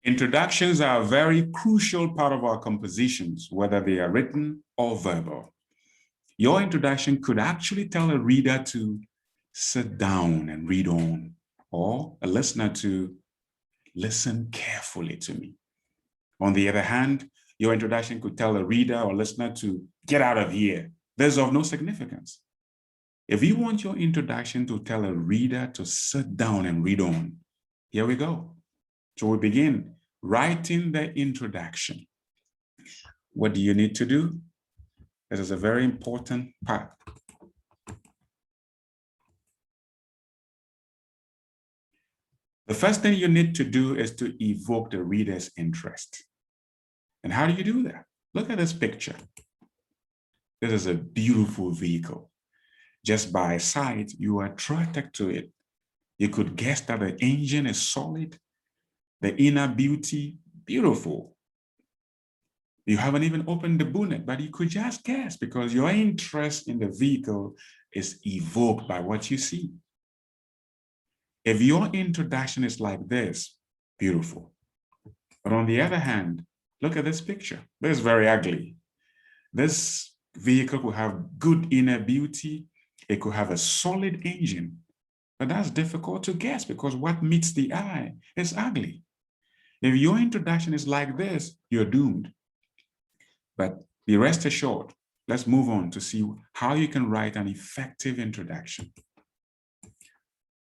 Introductions are a very crucial part of our compositions, whether they are written or verbal. Your introduction could actually tell a reader to sit down and read on, or a listener to listen carefully to me. On the other hand, your introduction could tell a reader or listener to get out of here. This is of no significance. If you want your introduction to tell a reader to sit down and read on, here we go. So we begin writing the introduction. What do you need to do? This is a very important part. The first thing you need to do is to evoke the reader's interest. And how do you do that? Look at this picture. This is a beautiful vehicle. Just by sight, you are attracted to it. You could guess that the engine is solid, the inner beauty, beautiful. You haven't even opened the bonnet, but you could just guess because your interest in the vehicle is evoked by what you see. If your introduction is like this, beautiful. But on the other hand, look at this picture. This is very ugly. This vehicle could have good inner beauty. It could have a solid engine, but that's difficult to guess because what meets the eye is ugly. If your introduction is like this, you're doomed. But be rest assured, let's move on to see how you can write an effective introduction.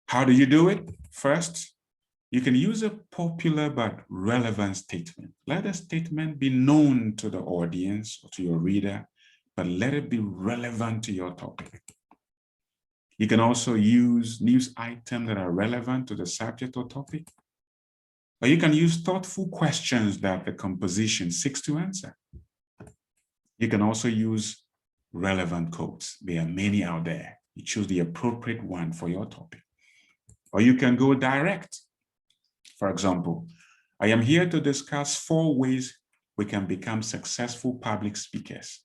How do you do it? First, you can use a popular but relevant statement. Let the statement be known to the audience or to your reader, but let it be relevant to your topic. You can also use news items that are relevant to the subject or topic. Or you can use thoughtful questions that the composition seeks to answer. You can also use relevant quotes. There are many out there. You choose the appropriate one for your topic. Or you can go direct. For example, I am here to discuss 4 ways we can become successful public speakers.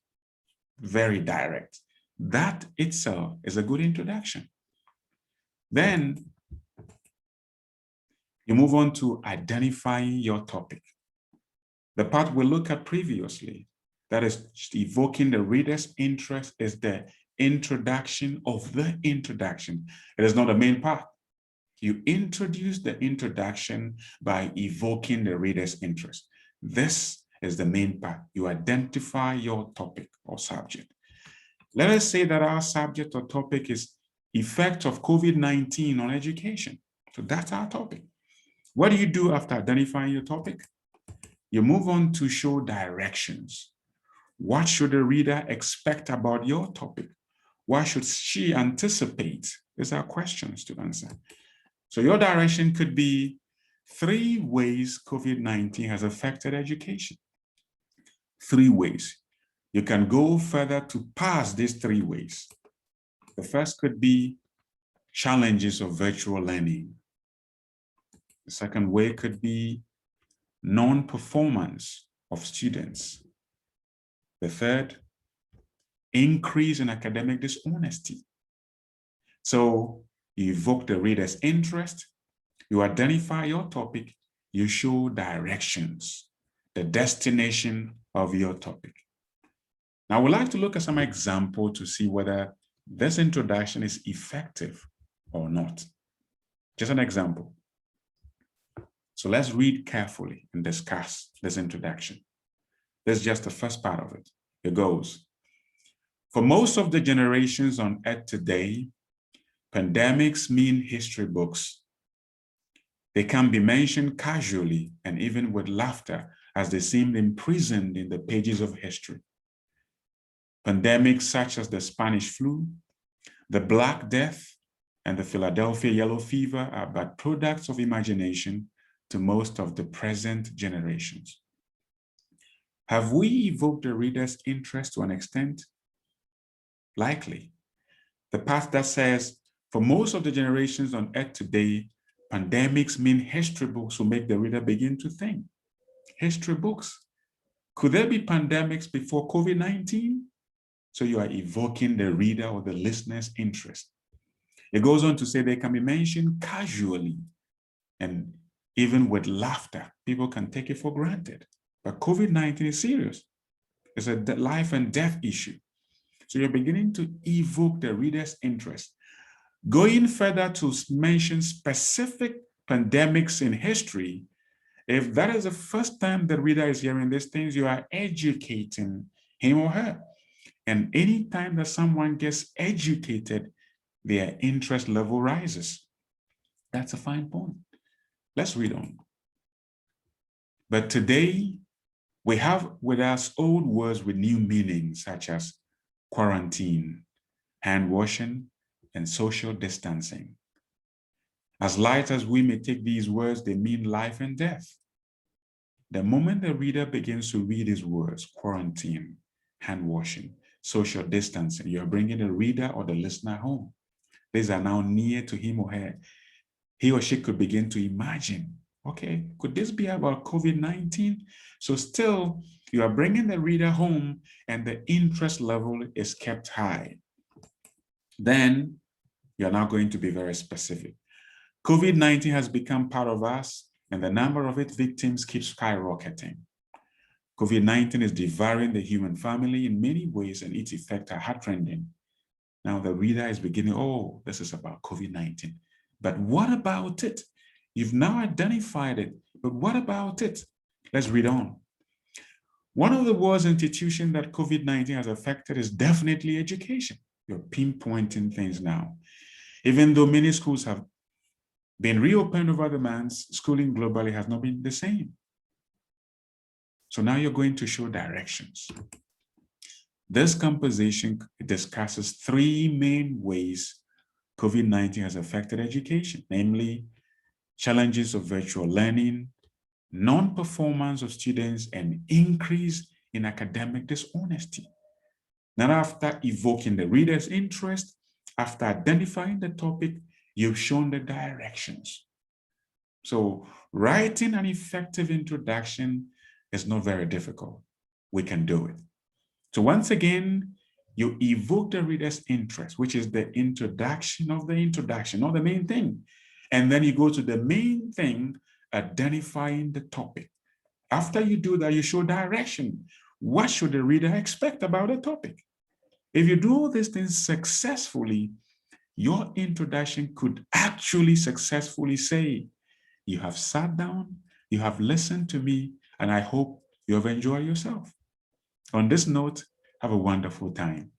Very direct. That itself is a good introduction. Then you move on to identifying your topic. The part we looked at previously, that is evoking the reader's interest, is the introduction of the introduction. It is not the main part. You introduce the introduction by evoking the reader's interest. This is the main part. You identify your topic or subject. Let us say that our subject or topic is effect of COVID-19 on education. So that's our topic. What do you do after identifying your topic? You move on to show directions. What should the reader expect about your topic? What should she anticipate? These are questions to answer. So your direction could be 3 ways COVID-19 has affected education. 3 ways. You can go further to pass these 3 ways. The first could be challenges of virtual learning. The second way could be non-performance of students. The third, increase in academic dishonesty. So you evoke the reader's interest, you identify your topic, you show directions, the destination of your topic. Now, we'd like to look at some example to see whether this introduction is effective or not. Just an example. So let's read carefully and discuss this introduction. This is just the first part of it. It goes, for most of the generations on Earth today, pandemics mean history books. They can be mentioned casually and even with laughter as they seem imprisoned in the pages of history. Pandemics such as the Spanish flu, the Black Death, and the Philadelphia yellow fever are but products of imagination to most of the present generations. Have we evoked the reader's interest to an extent? Likely. The part that says, for most of the generations on Earth today, pandemics mean history books will make the reader begin to think. History books. Could there be pandemics before COVID-19? So you are evoking the reader or the listener's interest. It goes on to say they can be mentioned casually and Even with laughter, people can take it for granted. But COVID-19 is serious. It's a life and death issue. So you're beginning to evoke the reader's interest. Going further to mention specific pandemics in history, if that is the first time the reader is hearing these things, you are educating him or her. And anytime that someone gets educated, their interest level rises. That's a fine point. Let's read on. But today, we have with us old words with new meanings, such as quarantine, hand washing, and social distancing. As light as we may take these words, they mean life and death. The moment the reader begins to read these words, quarantine, hand washing, social distancing, you're bringing the reader or the listener home. These are now near to him or her. He or she could begin to imagine, okay, could this be about COVID-19? So still, you are bringing the reader home and the interest level is kept high. Then you're now going to be very specific. COVID-19 has become part of us, and the number of its victims keeps skyrocketing. COVID-19 is devouring the human family in many ways, and its effects are heartrending. Now the reader is beginning, oh, this is about COVID-19. But what about it? You've now identified it, but what about it? Let's read on. One of the worst institutions that COVID-19 has affected is definitely education. You're pinpointing things now. Even though many schools have been reopened over the months, schooling globally has not been the same. So now you're going to show directions. This composition discusses three main ways COVID-19 has affected education, namely challenges of virtual learning, non-performance of students, and increase in academic dishonesty. Now, after evoking the reader's interest, after identifying the topic, you've shown the directions. So writing an effective introduction is not very difficult. We can do it. So once again, you evoke the reader's interest, which is the introduction of the introduction, not the main thing. And then you go to the main thing, identifying the topic. After you do that, you show direction. What should the reader expect about the topic? If you do all these things successfully, your introduction could actually successfully say, you have sat down, you have listened to me, and I hope you have enjoyed yourself. On this note, have a wonderful time.